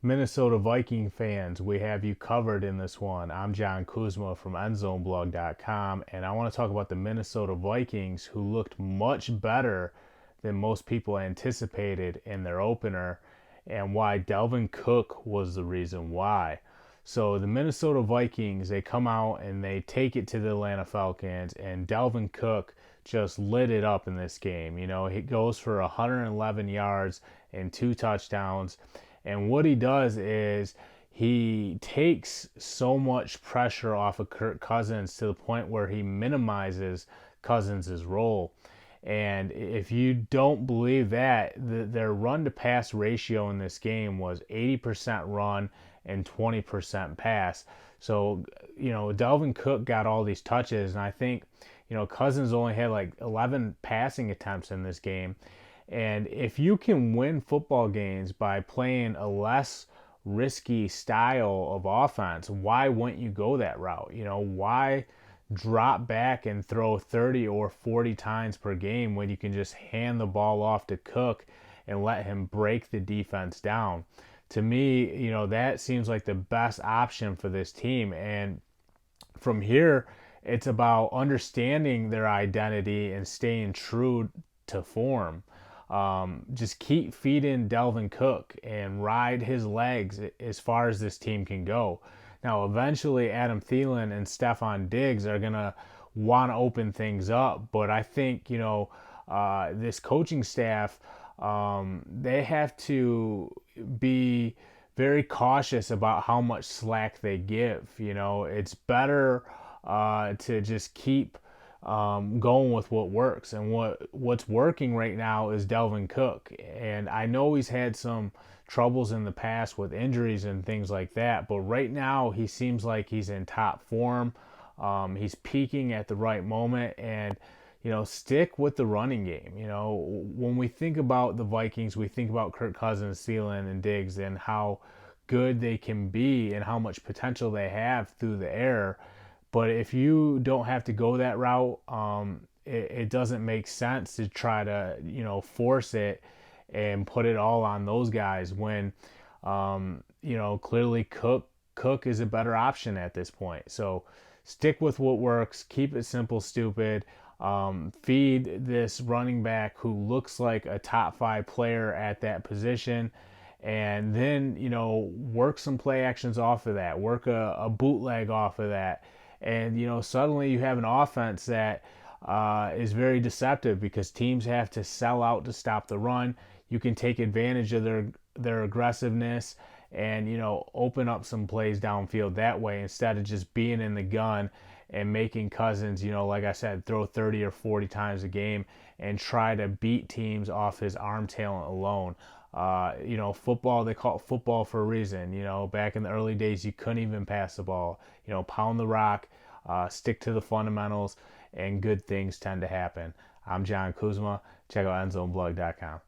Minnesota Viking fans, we have you covered in this one. I'm John Kuzma from EndZoneBlog.com, and I want to talk about the Minnesota Vikings, who looked much better than most people anticipated in their opener, and why Dalvin Cook was the reason why. So the Minnesota Vikings, they come out and they take it to the Atlanta Falcons, and Dalvin Cook just lit it up in this game. You know, he goes for 111 yards and 2 touchdowns. And what he does is he takes so much pressure off of Kirk Cousins to the point where he minimizes Cousins' role. And if you don't believe that, their run to pass ratio in this game was 80% run and 20% pass. So, Dalvin Cook got all these touches, and I think, Cousins only had like 11 passing attempts in this game. And if you can win football games by playing a less risky style of offense, why wouldn't you go that route? Why drop back and throw 30 or 40 times per game when you can just hand the ball off to Cook and let him break the defense down? To me, that seems like the best option for this team. And from here, it's about understanding their identity and staying true to form. Just keep feeding Dalvin Cook and ride his legs as far as this team can go. Now, eventually, Adam Thielen and Stephon Diggs are going to want to open things up, but I think, this coaching staff, they have to be very cautious about how much slack they give. It's better to just keep going with what works, and what's working right now is Dalvin Cook. And I know he's had some troubles in the past with injuries and things like that, but right now he seems like he's in top form. He's peaking at the right moment, and stick with the running game. When we think about the Vikings, we think about Kirk Cousins, Thielen, and Diggs, and how good they can be and how much potential they have through the air. But if you don't have to go that route, it doesn't make sense to try to, force it and put it all on those guys when, clearly Cook is a better option at this point. So stick with what works. Keep it simple, stupid. Feed this running back who looks like a top 5 player at that position. And then, work some play actions off of that. Work a bootleg off of that. And, suddenly you have an offense that is very deceptive because teams have to sell out to stop the run. You can take advantage of their aggressiveness and, open up some plays downfield that way instead of just being in the gun and making Cousins, like I said, throw 30 or 40 times a game and try to beat teams off his arm talent alone. Football, they call it football for a reason. Back in the early days, you couldn't even pass the ball. Pound the rock, stick to the fundamentals, and good things tend to happen. I'm John Kuzma. Check out EndZoneBlog.com.